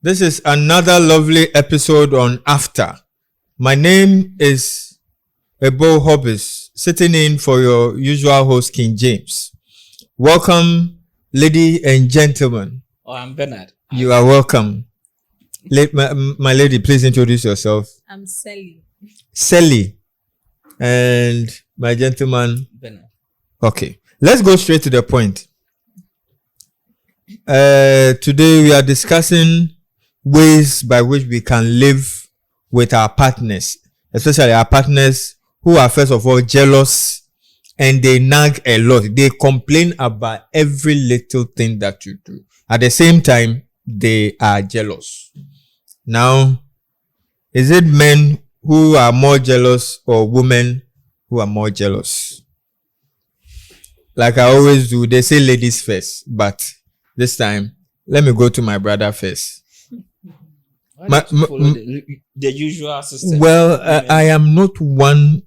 This is another lovely episode on After. My name is Ebo Hobbs, sitting in for your usual host, King James. Welcome, ladies and gentlemen. Oh, I'm Bernard. You are welcome. My lady, please introduce yourself. I'm Sally. Sally. And my gentleman. Bernard. Okay. Let's go straight to the point. Today we are discussing ways by which we can live with our partners, especially our partners who are first of all jealous and they nag a lot. They complain about every little thing that you do. At the same time, they are jealous. Now, is it men who are more jealous or women who are more jealous? Like I always do, they say ladies first, but this time, let me go to my brother first. Follow the usual system. Well, I am not one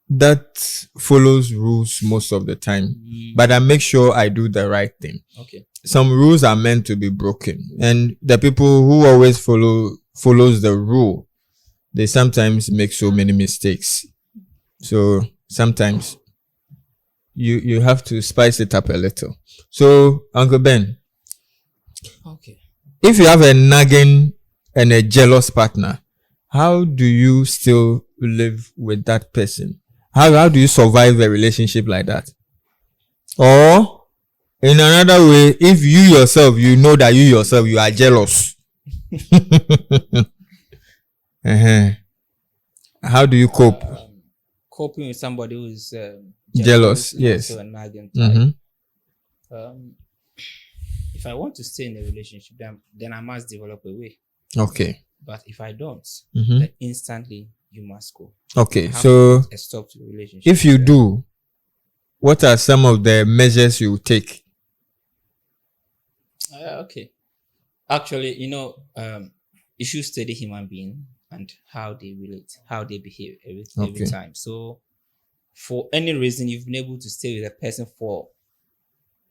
that follows rules most of the time, but I make sure I do the right thing. Okay. Some rules are meant to be broken, and the people who always follows the rule, they sometimes make so many mistakes. So sometimes you have to spice it up a little. So, Uncle Ben. Okay. If you have a nagging and a jealous partner, how do you still live with that person? How do you survive a relationship like that? Or, in another way, if you yourself, you know that you yourself, you are jealous. How do you cope? Coping with somebody who is jealous, yes. Also a nagging type. If I want to stay in a relationship, then I must develop a way. Okay. But if I don't, then instantly you must go. Okay, so a stop to the relationship. if you do, what are some of the measures you take? Okay. Actually, you should study human being and how they relate, how they behave every time. So, for any reason you've been able to stay with a person for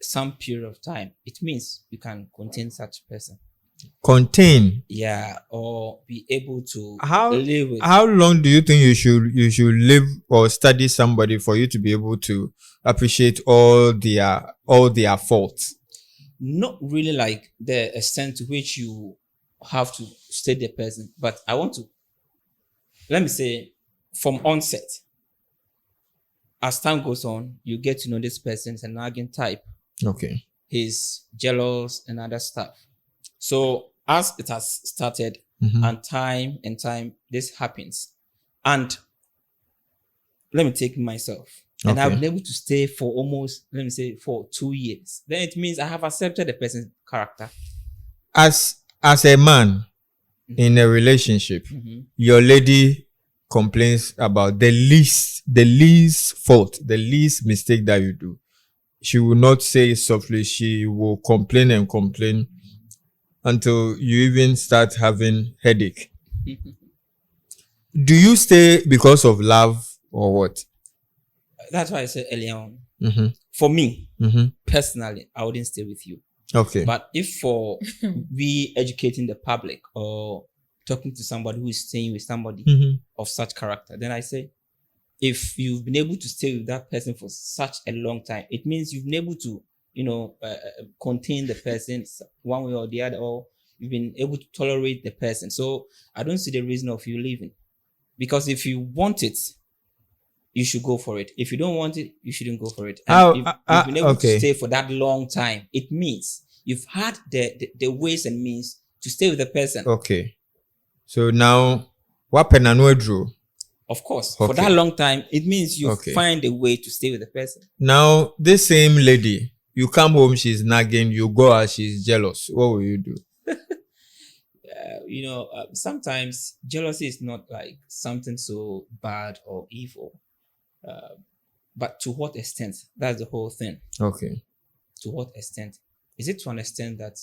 some period of time, it means you can contain such a person. Contain? Yeah, or be able to live with. How long do you think you should live or study somebody for you to be able to appreciate all their faults? Not really like the extent to which you have to study the person, but let me say, from onset, as time goes on, you get to know this person is a nagging type. Okay. He's jealous and other stuff. So as it has started, and time, this happens. And let me take myself. And I've been able to stay for almost, let me say, for 2 years. Then it means I have accepted the person's character. As a man in a relationship, your lady complains about the least fault, the least mistake that you do. She will not say it softly. She will complain and complain until you even start having headache. Do you stay because of love or what? That's why I said earlier on. For me, personally, I wouldn't stay with you. Okay. But if for we educating the public or talking to somebody who is staying with somebody of such character, then I say, if you've been able to stay with that person for such a long time, it means you've been able to, contain the person one way or the other, or you've been able to tolerate the person. So I don't see the reason of you leaving. Because if you want it, you should go for it. If you don't want it, you shouldn't go for it. And if you've been able to stay for that long time, it means you've had the ways and means to stay with the person. Okay. So now, what penano drew? Of course, for that long time, it means you find a way to stay with the person. Now, this same lady, you come home, she's nagging, you go out, she's jealous. What will you do? Sometimes jealousy is not like something so bad or evil. But to what extent? That's the whole thing. Okay. To what extent? Is it to understand that,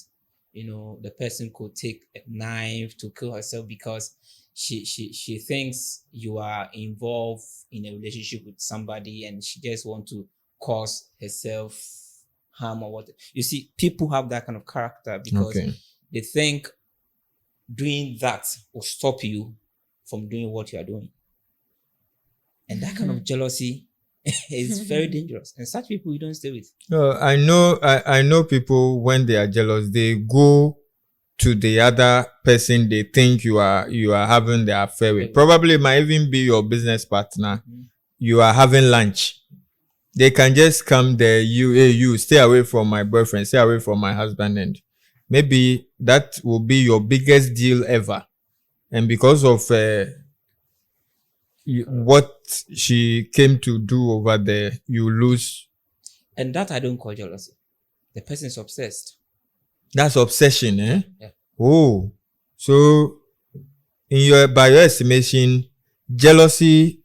the person could take a knife to kill herself because she thinks you are involved in a relationship with somebody and she just want to cause herself harm or what? You see, people have that kind of character because they think doing that will stop you from doing what you are doing. And that kind of jealousy is very dangerous. And such people you don't stay with. I know people, when they are jealous, they go to the other person they think you are having the affair with. Probably it might even be your business partner. You are having lunch. They can just come there, you stay away from my boyfriend, stay away from my husband, and maybe that will be your biggest deal ever. And because of what she came to do over there, you lose. And that I don't call jealousy. The person is obsessed. That's obsession, eh? Yeah. Oh, so by your estimation, jealousy,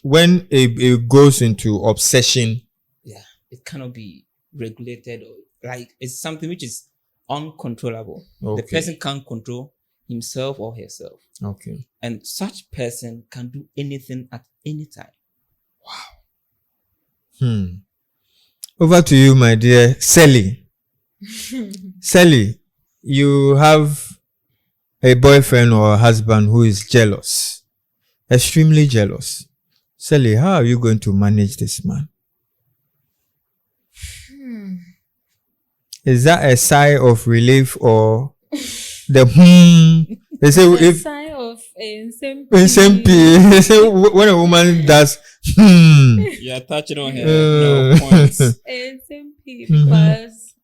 when it goes into obsession, yeah, it cannot be regulated, or like it's something which is uncontrollable. Okay. The person can't control himself or herself. Okay. And such person can do anything at any time. Wow. Over to you, my dear Sally. Sally, you have a boyfriend or a husband who is jealous, extremely jealous. Sally, how are you going to manage this man? Is that a sigh of relief or the They say if sigh of SMP. They say when a woman does You are touching on her points. SMP, because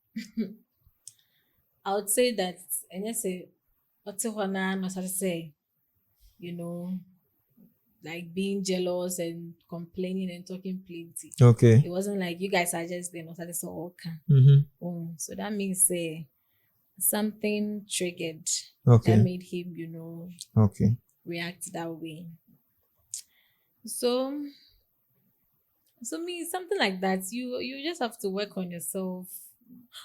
I would say that, and you say, what's not say, you know, like being jealous and complaining and talking plenty. Okay. It wasn't like you guys are just there, not so so that means something triggered that made him, react that way. So me, something like that, you just have to work on yourself.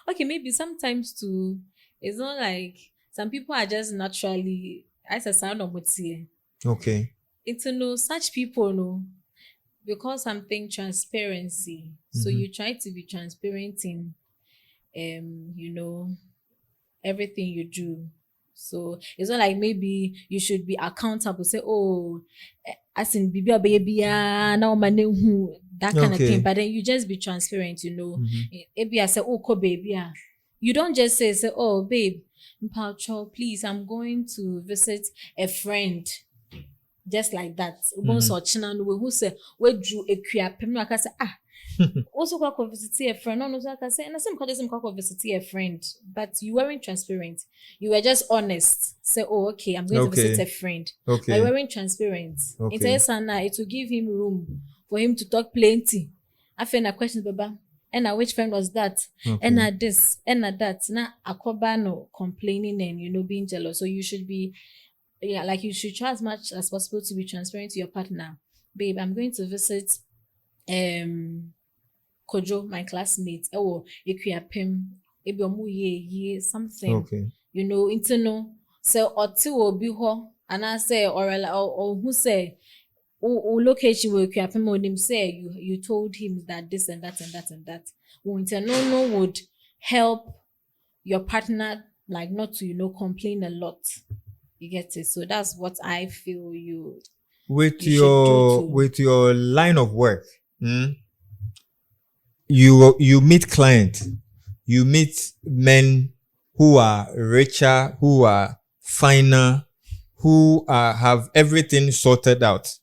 Okay, maybe sometimes too, it's not like some people are just naturally, as a sound of what's here. Okay. It's such people, because something transparency. So you try to be transparent in everything you do. So it's not like maybe you should be accountable. Say, as in baby, now my name, that kind of thing. But then you just be transparent, Maybe I say, baby, you don't just say, babe, please, I'm going to visit a friend. Just like that. Who say, where drew a I say, also go visit a friend. No, I can say, and I say, go visit a friend. But you weren't transparent. You were just honest. Say, okay, I'm going to visit a friend. Okay. But you weren't transparent. It will give him room for him to talk plenty. I find a question, Baba. And which friend was that? And this, and that. Now, no complaining and being jealous. So you should be. Yeah, like you should try as much as possible to be transparent to your partner. Babe, I'm going to visit Kojo, my classmate. Something. Okay. Internal. So oti will be ho, and I say or who say location where you say you told him that this and that and that and that. Internal would help your partner like not to complain a lot. You get it? So that's what I feel you with you your line of work. You meet clients, you meet men who are richer, who are finer, who have everything sorted out,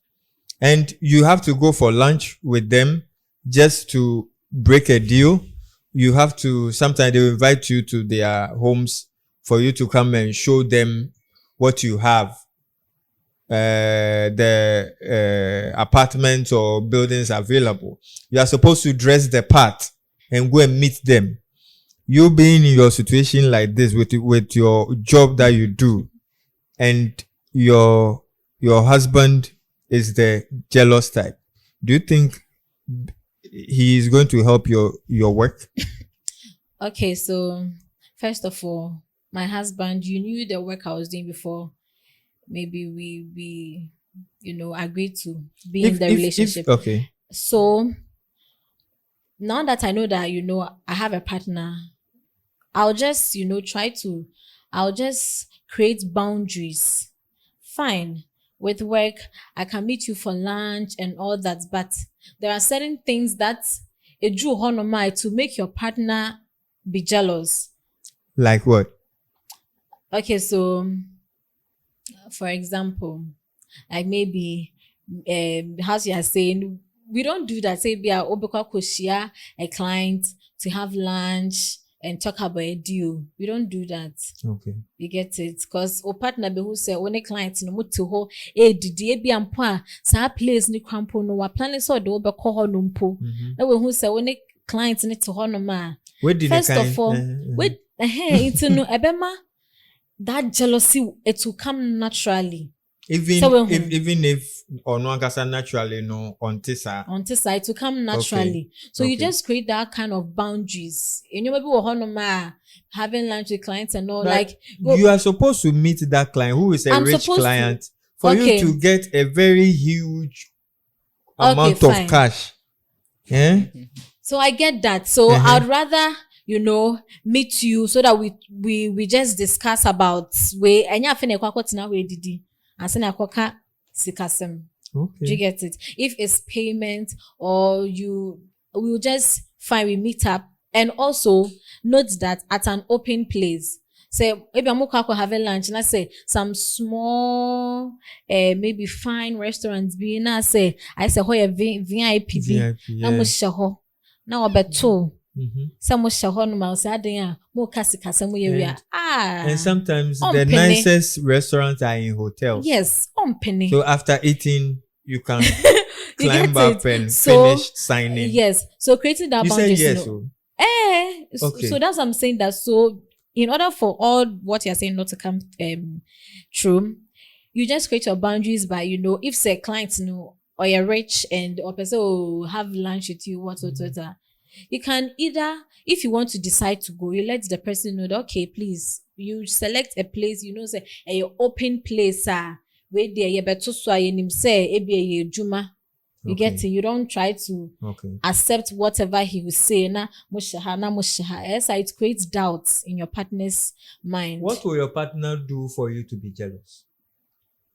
and you have to go for lunch with them just to break a deal. You have to, sometimes they invite you to their homes for you to come and show them what you have, the apartments or buildings available. You are supposed to dress the part and go and meet them. You being in your situation like this with your job that you do, and your husband is the jealous type, do you think he is going to help your work? Okay, so first of all, my husband, you knew the work I was doing before. Maybe we agreed to be in the relationship. Okay. So now that I know that I have a partner, I'll just try to I'll just create boundaries. Fine. With work, I can meet you for lunch and all that, but there are certain things that it drew on to make your partner be jealous. Like what? Okay, so for example, like maybe how you are saying, we don't do that. Say, be a client to have lunch and talk about a deal. We don't do that. Okay. You get it? Because our partner be who say when a client no to ho did be ampa sa place ni crampo no wa plan so do be call ho no mpo. Na we who say when a client ni to ho no ma. First of all, wait it's no ebema that jealousy it will come naturally. Even if or no naturally no on tisa it will come naturally. Okay. So you just create that kind of boundaries. And you maybe having lunch with clients and all. But you are supposed to meet that client who is a rich client for you to get a very huge amount of cash. Yeah. So I get that. So I'd rather meet you so that we just discuss about way and didi. Okay. Do you get it? If it's payment or we'll just we meet up, and also note that at an open place. Say maybe I'm having lunch and I say some small maybe fine restaurants being I say VIP now beto. Some and sometimes the nicest restaurants are in hotels. Yes, so after eating you can climb up and finish signing. Yes, so creating that boundary. Yes, so that's what I'm saying. That so in order for all what you're saying not to come true, you just create your boundaries by if say clients or you're rich and or person have lunch with you what. You can either, if you want to decide to go, you let the person know that, okay, please, you select a place, say a open place, where there you better so say juma. You get it. You don't try to accept whatever he will say. Na mushaha. Yes, it creates doubts in your partner's mind. What will your partner do for you to be jealous?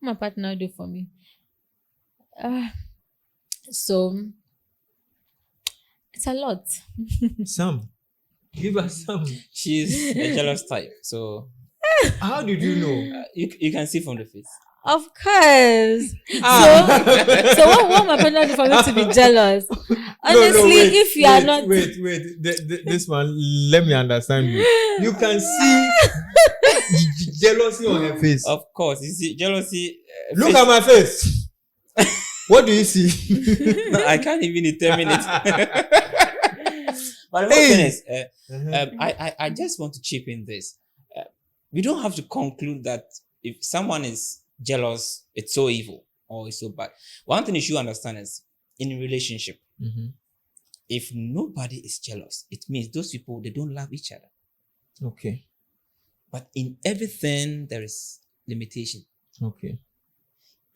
What my partner do for me? So. It's a lot. Some. Give us some. She's a jealous type. So how did you know? You can see from the face. Of course. So what my partner do for me to be jealous? Honestly, if you are not this one, let me understand you. You can see jealousy on her face. Of course, you see jealousy. Look at my face. What do you see? No, I can't even determine it. But the thing is, I just want to chip in this. We don't have to conclude that if someone is jealous, it's so evil or it's so bad. One thing you should understand is in a relationship, if nobody is jealous, it means those people, they don't love each other. Okay. But in everything, there is limitation. Okay.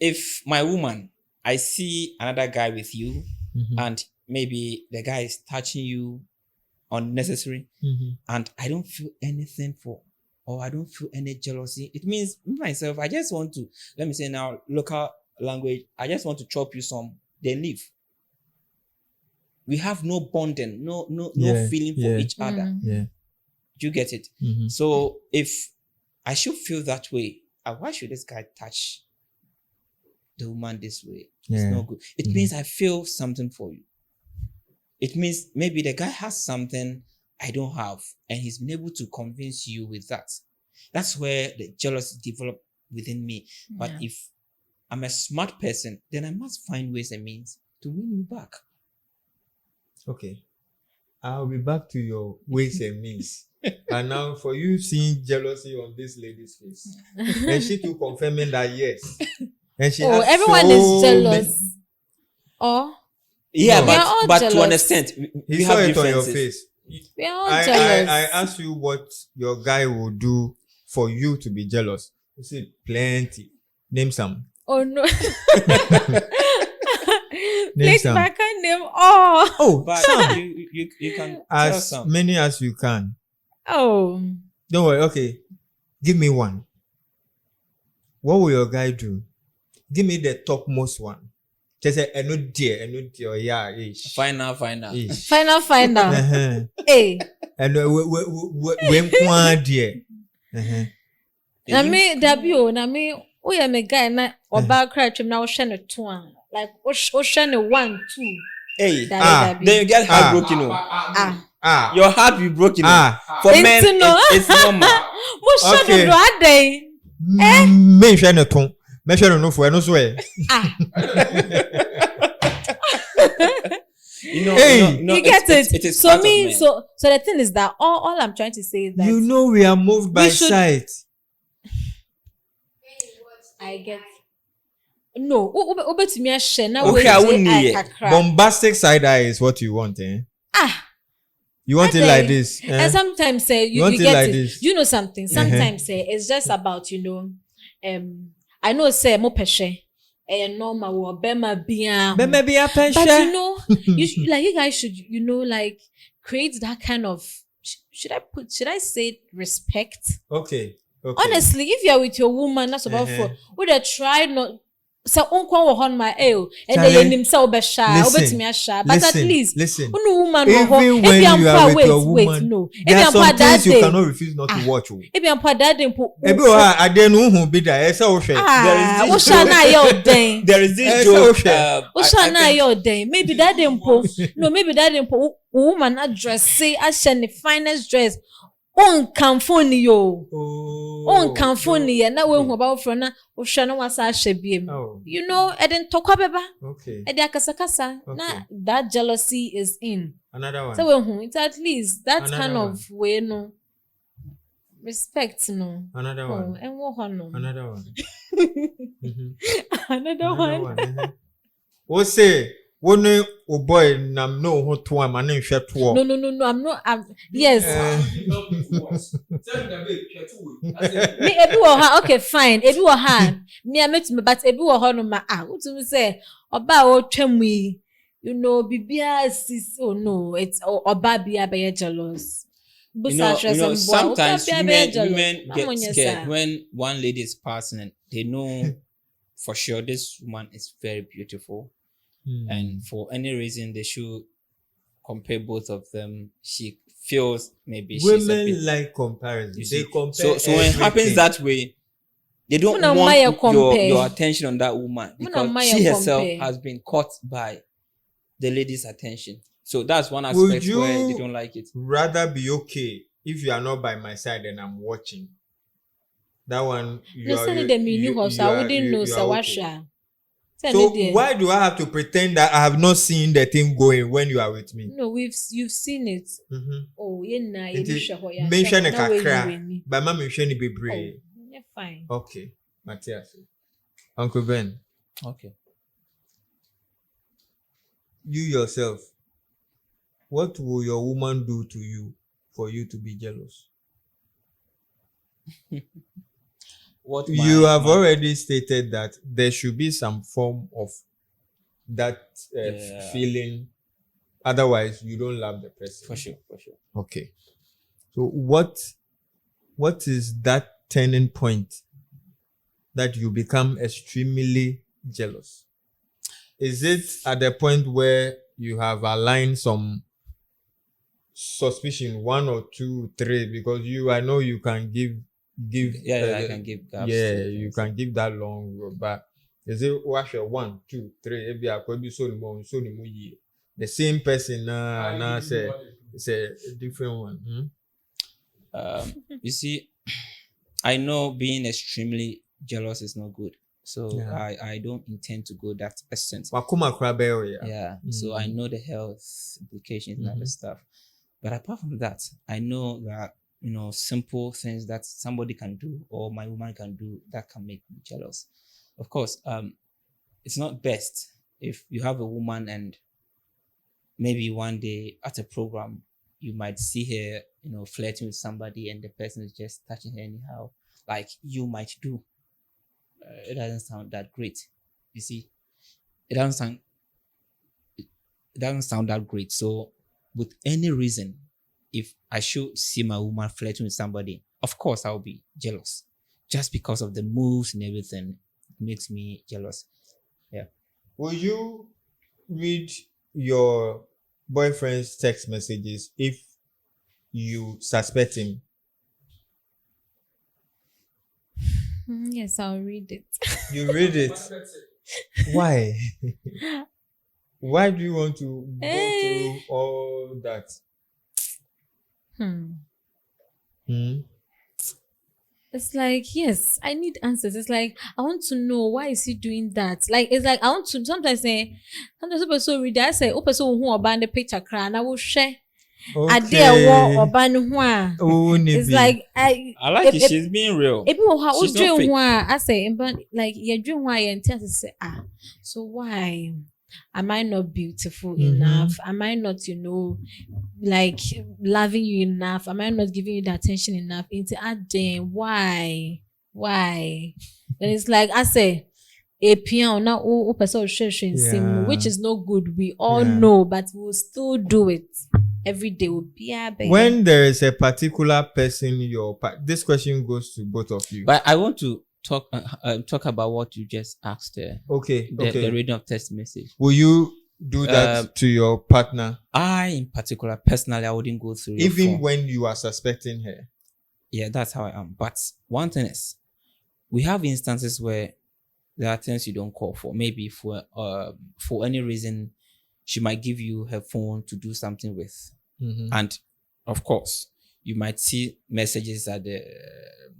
If my woman, I see another guy with you and maybe the guy is touching you unnecessary and I don't feel anything or I don't feel any jealousy. It means myself, I just want to, let me say now, local language, I just want to chop you some, then leave. We have no bonding, no feeling for each other. Yeah. Do you get it? So if I should feel that way, why should this guy touch the woman this way? It's not good. It means I feel something for you. It means maybe the guy has something I don't have and he's been able to convince you with that. That's where the jealousy developed within me. But if I'm a smart person, then I must find ways and means to win you back. Okay. I'll be back to your ways and means. And now for you seeing jealousy on this lady's face. And she too confirming that yes. And she everyone is jealous. But to an extent, we have saw it differences. on your face. We are all jealous. I asked you what your guy will do for you to be jealous. You said plenty. Name some. Oh no. Name some. I can't name all. Oh, but some. you can as tell some. many as you can. Oh. Don't worry. Okay. Give me one. What will your guy do? Give me the topmost one. Just say, I know dear, yeah, ish. Final. Ish. Final. Uh-huh. Hey. And when one dear. Uh-huh. Na me dabio na me o ya me guy na oba cry twem na wo hwe ne to a like wo hwe ne 1 2. Hey, Dabi. then you get heartbroken. Your heart be broken. For men, it's normal. Mo hwe do adai. Me hwe ne to. Me hwe no for no so e. You get it. It is so me. So the thing is that all I'm trying to say is that we are moved by sight. I get. No, obetumi ahye na we bombastic side eye is what you want, eh? You want it like this. And sometimes say you get like it. This. You know something. Sometimes say it's just about I know say mo peshe. Normal or bema bia pension. But you guys should like create that kind of should I say respect? Okay. Honestly, if you're with your woman, that's about for would I try not so unko wo hon my and they nim say obesha obetimi asha but at least listen woman even when you are with your woman no there are some things you cannot refuse not to watch. If you are dad mpo ebi o ha ade no hu bi da e say wo hwe there is this joke maybe dad mpo woman address say asha the finest dress on kamfoni yo on kamfoni na we hu about from na wo hwe na wasa ahye biem e den tokwa beba e dey akasakasa na that jealousy is in another one so we hu it at least that another kind one. Of way no respect no another one and wo ho no another one another one o say one o boy nam no ho to am na nhwe to no I'm not yes me ebi wo ha okay fine ebi wo ha me ametu but ebi wo ho no ma utum say oba o twam yi bibia sis no it's oba bia be jealous. Sometimes women get scared when one lady is passing and they know for sure this woman is very beautiful. And for any reason they should compare both of them. She feels maybe women she's a bit, like comparison. They compare. So when it happens that way, they don't want your attention on that woman because she herself has been caught by the lady's attention. So that's one aspect where they don't like it. Rather be okay if you are not by my side and I'm watching. That one you wouldn't know Sawasha. So why do I have to pretend that I have not seen the thing going when you are with me? No, you've seen it. Oh, mention a kakra, but ma mention ni bebre. You're fine. Okay, Matthias. Uncle Ben. Okay. You yourself, what will your woman do to you for you to be jealous? You have already stated that there should be some form of that feeling. Otherwise, you don't love the person. For sure. Okay. So what is that turning point that you become extremely jealous? Is it at the point where you have aligned some suspicion, 1 or 2, 3, because I know you can give I can give gaps. You can give that long, but is it 1, 2, 3? Maybe I could be so the same person say it's a different one. You see, I know being extremely jealous is not good, so I don't intend to go that extent. So I know the health implications and other stuff, but apart from that, I know that simple things that somebody can do or my woman can do that can make me jealous. Of course, it's not best if you have a woman and maybe one day at a program you might see her, flirting with somebody and the person is just touching her anyhow, like you might do. It doesn't sound that great. You see, it doesn't sound that great. So, with any reason, if I should see my woman flirting with somebody, of course I'll be jealous. Just because of the moves and everything, it makes me jealous. Yeah. Will you read your boyfriend's text messages if you suspect him? Yes, I'll read it. You read it. Why? Why do you want to go through all that? It's like, yes, I need answers. It's like, I want to know, why is he doing that? Like, it's like, I want to sometimes say, sometimes people read that, I say, oh, person who are the picture cry, and I will share. I dare war or ban one. It's like, I like it. She's being real. If people have She's not fake. I say, but like, you're doing why, and tell us, say, so why? Am I not beautiful enough? Am I not, like loving you enough? Am I not giving you the attention enough? Into then why? Then it's like I say, a piano now person which is not good. We all know, but we'll still do it every day. Will be when there is a particular person this question goes to both of you. But I want to talk about what you just asked. Okay. The reading of text message. Will you do that to your partner? I, in particular, personally, I wouldn't go through. Even when you are suspecting her. Yeah, that's how I am. But one thing is, we have instances where there are things you don't call for. Maybe for any reason, she might give you her phone to do something with, and of course, you might see messages at the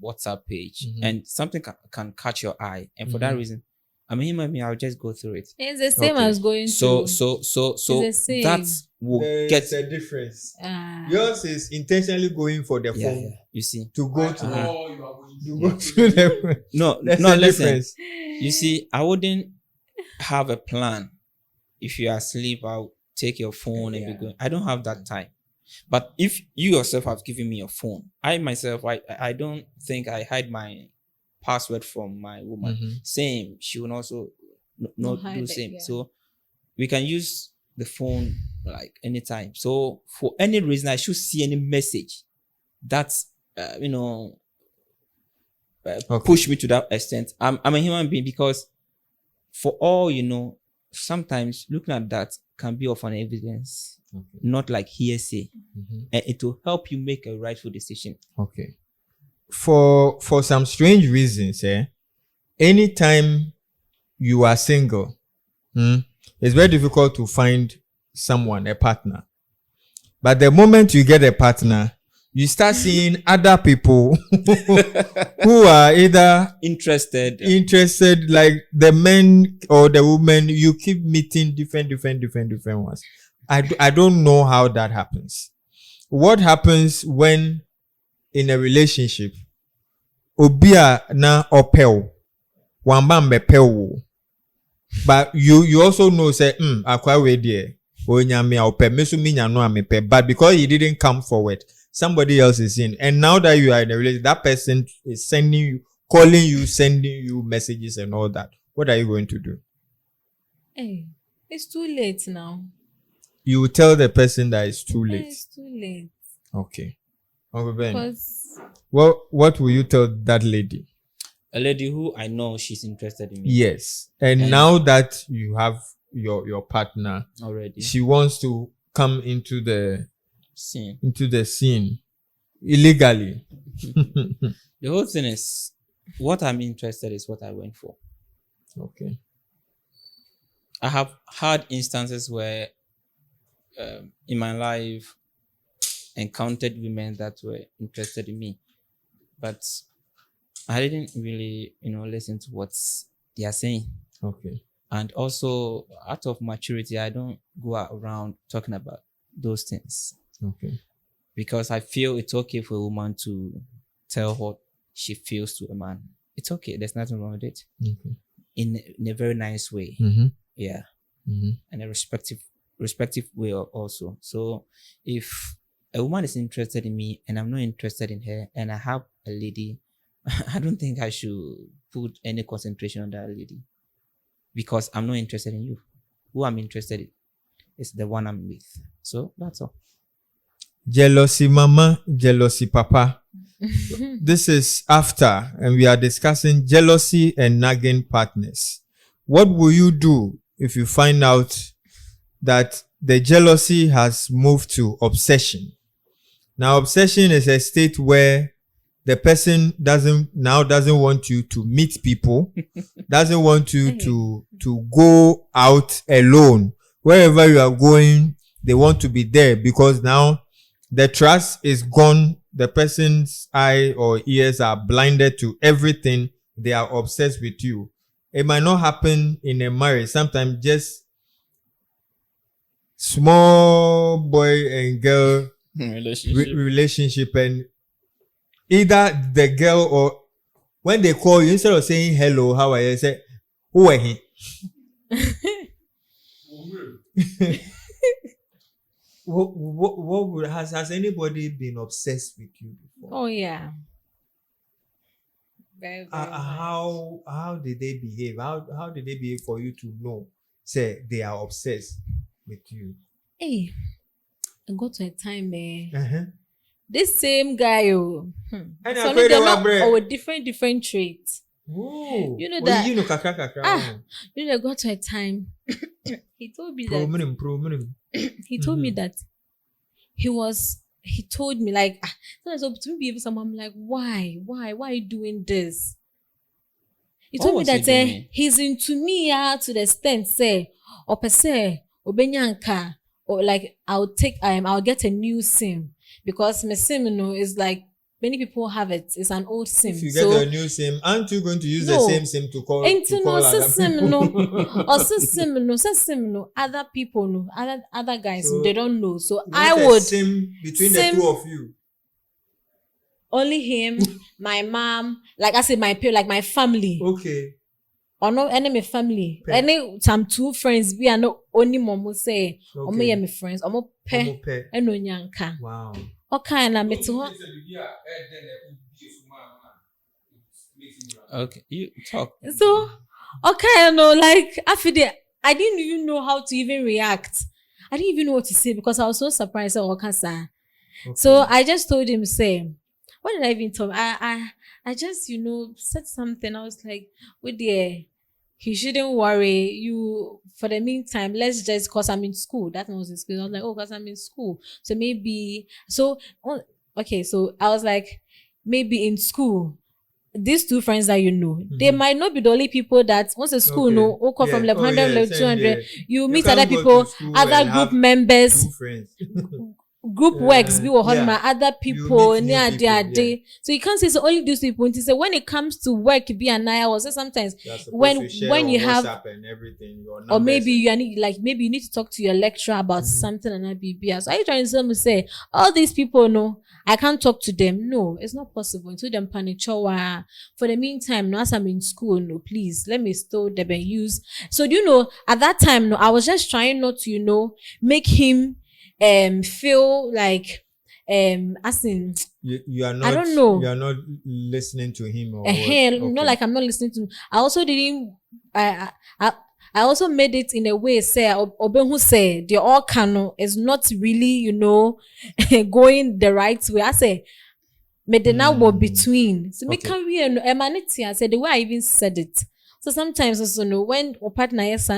WhatsApp page, and something can catch your eye, and for that reason, I'll just go through it. It's the same as going so that will get a difference. Yours is intentionally going for the phone. You see, to go to the no, listen. Difference. You see, I wouldn't have a plan. If you are asleep, I'll take your phone and be going. I don't have that time. But if you yourself have given me your phone, I myself, I don't think I hide my password from my woman. Same, she will also not do same. So we can use the phone like anytime. So for any reason, I should see any message that's push me to that extent. I'm a human being, because for all sometimes looking at that can be of an evidence. Not like hearsay, and it will help you make a rightful decision. Okay. For some strange reasons, anytime you are single, it's very difficult to find someone, a partner. But the moment you get a partner, you start seeing other people who are either interested, like the men or the women. You keep meeting different ones. I don't know how that happens. What happens when in a relationship, obia na opel, wamba mepel, but you also know say akwa we there, onyame opel, mesu minya no amepe, but because he didn't come forward, somebody else is in, and now that you are in a relationship, that person is sending you, calling you, sending you messages and all that. What are you going to do? Hey, it's too late now. You will tell the person that it's too late. It's too late. Okay. Uncle Ben, what will you tell that lady? A lady who I know she's interested in me. Yes. And now that you have your partner already, she wants to come into the scene illegally. The whole thing is, what I'm interested is what I went for. Okay. I have had instances where in my life encountered women that were interested in me, but I didn't really listen to what they are saying. Okay. And also, out of maturity, I don't go around talking about those things. Okay. Because I feel it's okay for a woman to tell what she feels to a man. It's okay. There's nothing wrong with it. Okay. In a very nice way. Yeah. And a respective way also. So if a woman is interested in me and I'm not interested in her, and I have a lady, I don't think I should put any concentration on that lady, because I'm not interested in you. Who I'm interested in is the one I'm with. So that's all. jealousy mama, jealousy papa. This is after, and we are discussing jealousy and nagging partners. What will you do if you find out that the jealousy has moved to obsession? Now, obsession is a state where the person doesn't want you to meet people, doesn't want you to go out alone. Wherever you are going, they want to be there because now the trust is gone. The person's eye or ears are blinded to everything. They are obsessed with you. It might not happen in a marriage. Sometimes just small boy and girl relationship, and either the girl or when they call you, instead of saying hello, how are you, say, who are he? Has anybody been obsessed with you before? Oh yeah. Very, very how did they behave? How did they behave for you to know? Say they are obsessed with you. Hey, I got to a time, this same guy, so they're not with different traits. Ooh. You know that. You know, I got to a time. He told me that. He told me that he told me like sometimes to be even someone, I'm like, why are you doing this? He told me that he's into me to the extent say or per se obenyanka or like I'll get a new SIM because my SIM is like many people have it. It's an old SIM. If you get a new SIM, aren't you going to use the same SIM to call? Other people other guys so they don't know. So I would SIM between the two of you. Only him, my mom, like I said, my family. Okay. Or no enemy family. Any some two friends we are not only mom say. Or me and my friends. Or mo pe and no nyanka. Wow. Okay, and I'm okay, you talk. So, okay, like after that, I didn't even know how to even react. I didn't even know what to say because I was so surprised. Okay. So I just told him, say, what did I even tell him? I just, said something. I was like, well, dear, he shouldn't worry. You, for the meantime, let's just, because I'm in school. That was in school. I was like, oh, because I'm in school. So maybe, okay, so I was like, maybe in school, these two friends that they might not be the only people that once the school from level 100, level 200, you meet other people, other group members. Group works, other people near their day. So you can't say so only these people. And say when it comes to work, I was sometimes when you have and everything, or maybe you need maybe you need to talk to your lecturer about something and BBS. So are you trying to say all these people I can't talk to them? No, it's not possible. To them panic. For the meantime, as I'm in school, please let me still them and use. So at that time, I was just trying not to make him feel like as in you are not, I don't know, you are not listening to him or not like I'm not listening to him. I also didn't I also made it in a way say Obenhu say the all canon is not really going the right way. I say made the now between so make we emanity. I said the way I even said it. So sometimes also when a partner is so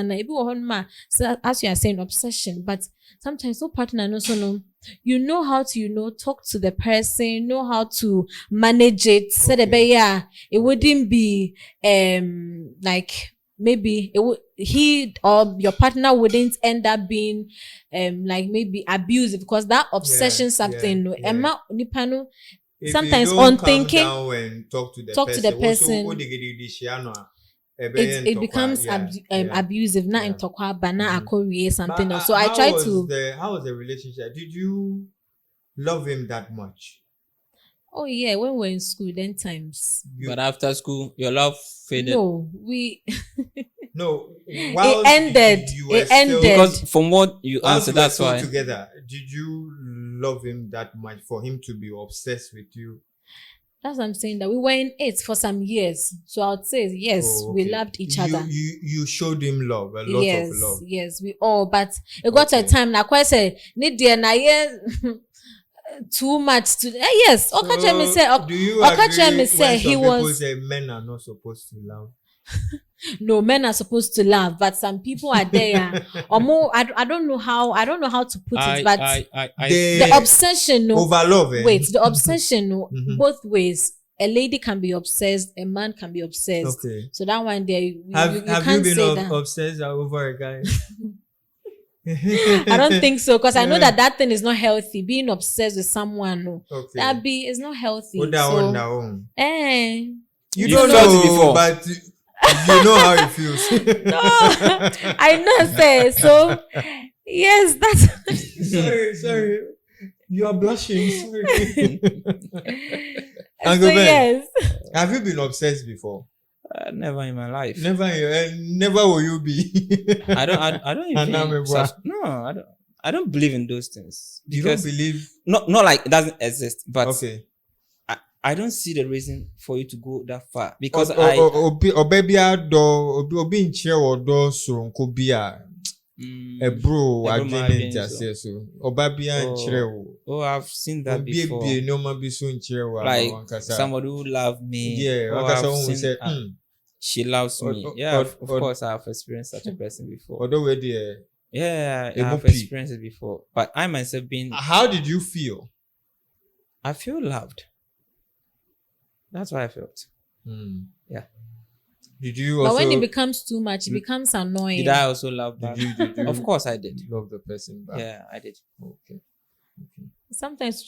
as you are saying obsession, but sometimes no partner also how to talk to the person, know how to manage it. So it wouldn't be like maybe he or your partner wouldn't end up being like maybe abusive because that obsession something sometimes on thinking talk to the person. It becomes abusive, not in talk but not something else. So I try to. How was the relationship? Did you love him that much? Oh yeah, when we were in school, then times. But after school, your love faded. No, we. No, it ended. It ended because from what you answered, that's why. Together, did you love him that much for him to be obsessed with you? That's what I'm saying, that we were in it for some years. So I would say, yes, we loved each other. You showed him love, a lot of love. Yes, we all. But it got to a time, like I said, too much to yes. Okache me say do you Okache agree me say when he some people was say men are not supposed to love? no, men are supposed to laugh, but some people are there. Or more, I don't know how to put it, but the obsession, no, over love. wait, the obsession, no, Mhm. both ways. A lady can be obsessed, a man can be obsessed. Okay. So that one there, you Have can't you been say that. obsessed over a guy? I don't think so, because I know that thing is not healthy. Being obsessed with someone, no, Okay. is not healthy. You don't know it before, but you know how it feels. No, I know, say so. Yes, that's sorry. You are blushing. Sorry. So yes. Have you been obsessed before? Never in my life. Never will you be. I don't even no, I don't believe in those things. You don't believe? Not like it doesn't exist, but okay. I don't see the reason for you to go that far because bro, I didn't so. I've seen that before. Like somebody who loved me. Yeah, she loves me. Yeah, of course, I've experienced such a person before. Yeah, I've experienced it before. But I myself being. How did you feel? I feel loved. That's what I felt. Yeah. Did you also? But when it becomes too much, it becomes annoying. Did I also love that? Did you of course, I did. Love the person back? Yeah, I did. Okay. Sometimes,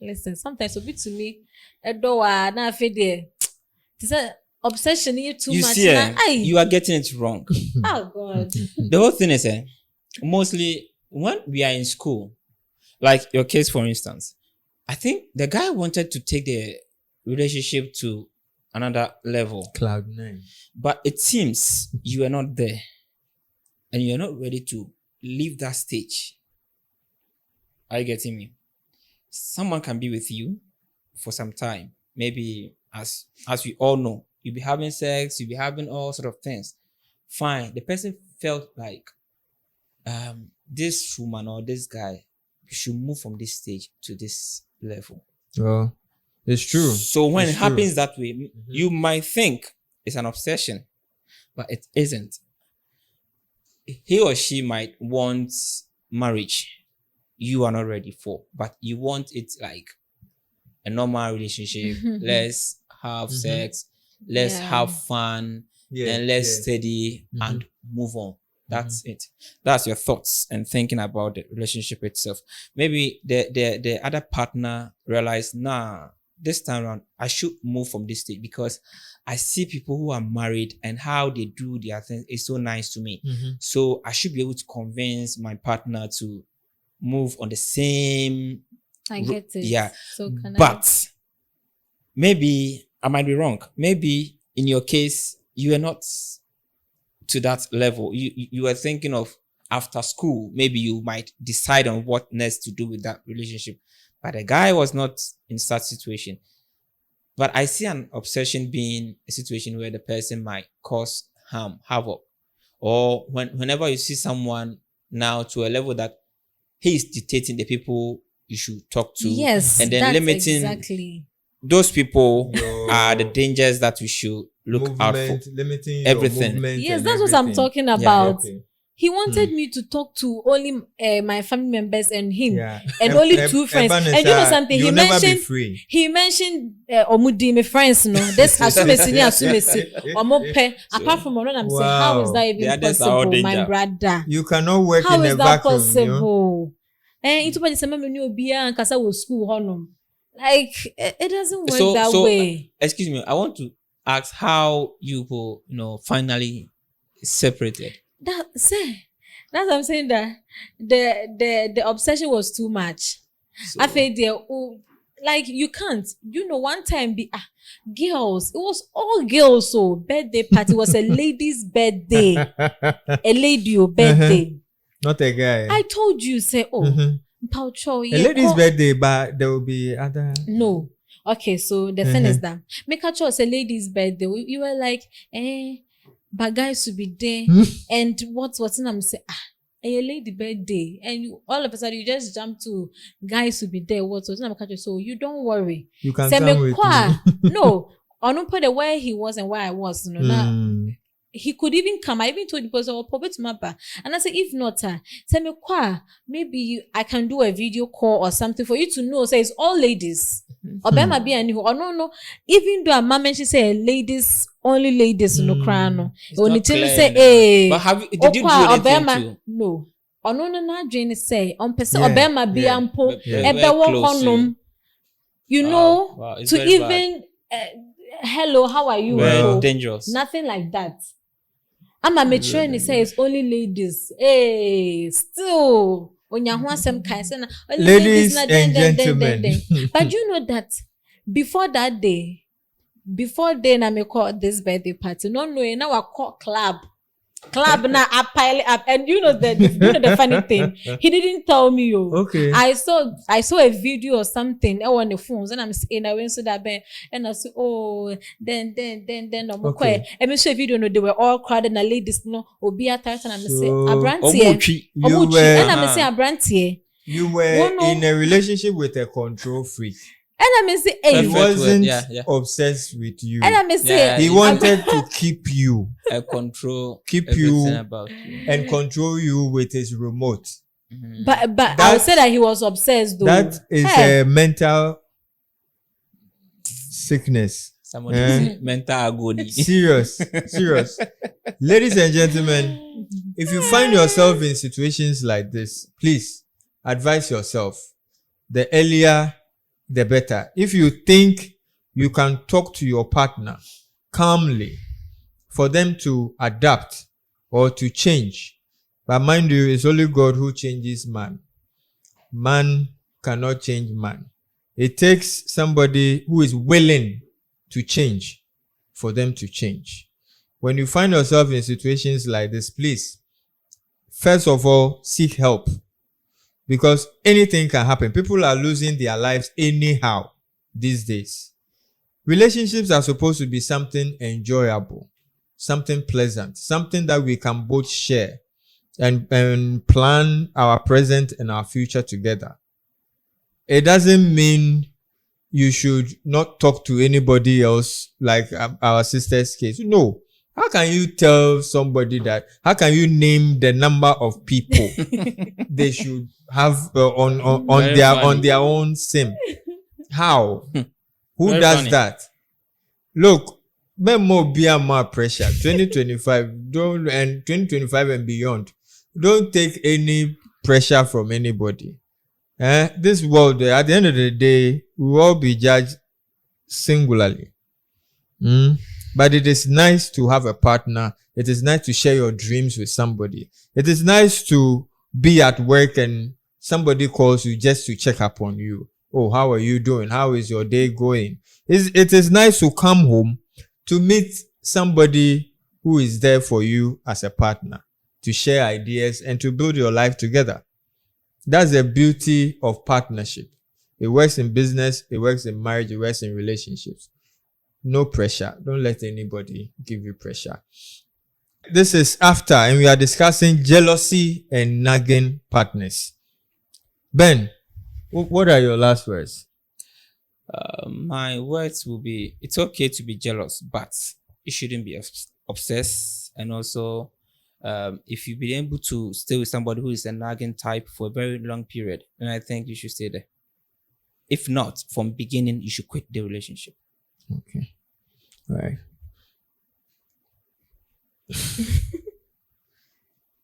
listen. Sometimes, a bit to me, a door na fede. It's a obsession you too much. See, you are getting it wrong. Oh God. The whole thing is, mostly when we are in school, like your case, for instance, I think the guy wanted to take the relationship to another level. Cloud 9. But it seems you are not there. And you are not ready to leave that stage. Are you getting me? Someone can be with you for some time. Maybe as we all know, you'll be having sex, you'll be having all sort of things. Fine. The person felt like this woman or this guy should move from this stage to this level. Oh. It's true. So when it happens that way, you might think it's an obsession, but it isn't. He or she might want marriage you are not ready for, but you want it like a normal relationship. Let's have sex, let's have fun, and let's study and move on. That's it. That's your thoughts and thinking about the relationship itself. Maybe the other partner realized, this time around, I should move from this stage because I see people who are married and how they do their things is so nice to me. So I should be able to convince my partner to move on the same. I get it. Yeah. But maybe I might be wrong. Maybe in your case, you are not to that level. You are thinking of after school, maybe you might decide on what next to do with that relationship. But the guy was not in such situation. But I see an obsession being a situation where the person might cause harm, havoc. Or whenever you see someone now to a level that he is dictating the people you should talk to. Yes, and then limiting those people are the dangers that we should look out for. Limiting everything. Yes, that's what I'm talking about. Yeah, okay. He wanted me to talk to only my family members and him, and only two friends. And you know something? He mentioned Omudi, my friends. No, this asumesi. Apart from what I'm saying, how is that even possible, my brother? You cannot work how in a vacuum. How is that possible? And it's about the menu obia and kasa was school honum. Like it doesn't work that way. Excuse me, I want to ask how you will, finally separated. That's what I'm saying, that the obsession was too much. I feel like you can't. One time girls, it was all girls. So birthday party was a lady's birthday, a lady birthday, not a guy. I told you, say a lady's birthday, but there will be other. No, okay. So the thing is that make a choice a lady's birthday. You were like, but guys should be there. And what's in I'm saying, a lady birthday, and you, all of a sudden you just jump to guys will be there. What so you don't worry. You can come with me. No, I don't put where he was and where I was. No, he could even come. I even told the person, "Oh, probably to my bar." And I said, if not, tell me, maybe I can do a video call or something for you to know. Say it's all ladies. Or Bema be any or no. Even though a mama she say ladies, only ladies no crown. Only tell say, hey, but did you do anything too? No. Or no, Jane say on person or Bema be ample. You know, wow, to even hello, how are you? Very dangerous. Nothing like that. I'm a mature and he says only ladies. Hey, still. Ladies and gentlemen. But you know that before then I may call this birthday party. No, now I call club now I pile it up, and you know the funny thing, he didn't tell me. Okay. I saw a video or something on the phones, and I'm saying I went to that bed, and I said, oh, then okay. And me show a video. No, they were all crowded, and ladies, no, obi attached, and I'm saying Abrantie, and I'm saying Abrantie. You were in a relationship with a control freak. And I say, hey, he wasn't obsessed with you. And I say, he wanted to keep you, keep you, about you, and control you with his remote. Mm-hmm. But I would say that he was obsessed, though. That is a mental sickness. Mental agony. Serious. Ladies and gentlemen, if you find yourself in situations like this, please advise yourself. The earlier the better. If you think you can talk to your partner calmly for them to adapt or to change, but mind you, it's only God who changes man. Man cannot change man. It takes somebody who is willing to change for them to change. When you find yourself in situations like this, please, first of all, seek help. Because anything can happen. People are losing their lives anyhow these days. Relationships are supposed to be something enjoyable, something pleasant, something that we can both share and plan our present and our future together. It doesn't mean you should not talk to anybody else, like our sister's case. No. How can you tell somebody that? How can you name the number of people they should have on their own SIM? How? Who Very does funny. that? Look, more beer, more pressure. 2025 and 2025 and beyond. Don't take any pressure from anybody. This world, at the end of the day, we will all be judged singularly. But it is nice to have a partner. It is nice to share your dreams with somebody. It is nice to be at work and somebody calls you just to check up on you. Oh, how are you doing? How is your day going? It is nice to come home to meet somebody who is there for you as a partner, to share ideas and to build your life together. That's the beauty of partnership. It works in business, it works in marriage, it works in relationships. No pressure. Don't let anybody give you pressure. This is after, and we are discussing jealousy and nagging partners. Ben, what are your last words? My words will be, it's okay to be jealous, but you shouldn't be obsessed. And also, if you've been able to stay with somebody who is a nagging type for a very long period, then I think you should stay there. If not, from beginning, you should quit the relationship. Okay. All right.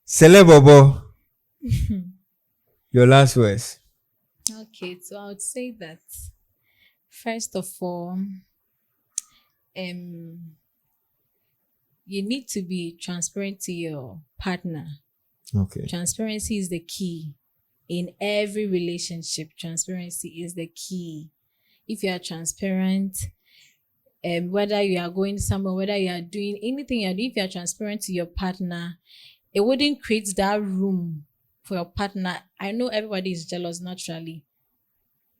Celebobo, your last words. Okay, so I would say that first of all, you need to be transparent to your partner. Okay. Transparency is the key in every relationship. Transparency is the key. If you are transparent, whether you are going somewhere, whether you are doing anything you're doing, if you are transparent to your partner, it wouldn't create that room for your partner. I know everybody is jealous naturally,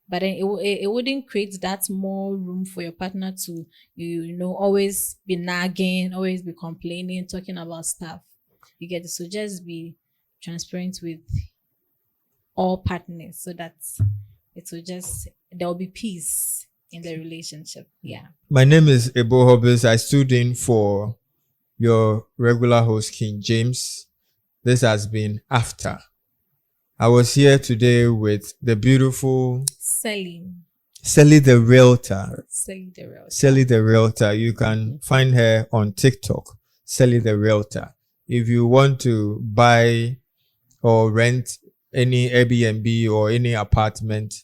but then it wouldn't create that more room for your partner to, always be nagging, always be complaining, talking about stuff. You get it? So just be transparent with all partners so that there will be peace in the relationship. Yeah. My name is Ebo Hobbs. I stood in for your regular host, King James. This has been After. I was here today with the beautiful Sally the Realtor. Sally the Realtor. You can find her on TikTok, Sally the Realtor. If you want to buy or rent any Airbnb or any apartment,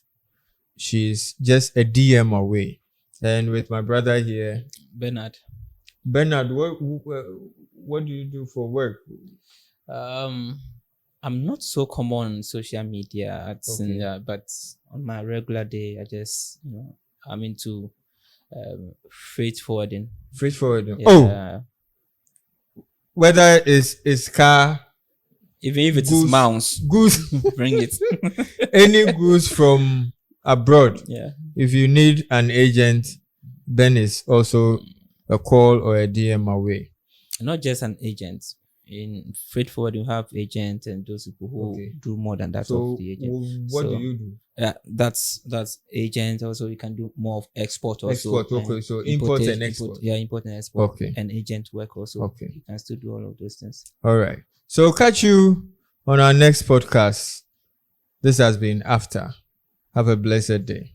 she's just a DM away. And with my brother here, Bernard, what do you do for work? I'm not so common on social media, but on my regular day, I'm into freight forwarding. Freight forwarding. Yeah. Oh, whether it's car, even if it is mouse, goods, bring it. Any goods from abroad. Yeah. If you need an agent, then it's also a call or a DM away. Not just an agent. In freight forward, you have agents and those people who do more than that of the agent. What do you do? Yeah, that's agent. Also, you can do more of export. Also, export. Okay, so import and export. Import and export. Okay, and agent work also. Okay, you can still do all of those things. All right. So catch you on our next podcast. This has been After. Have a blessed day.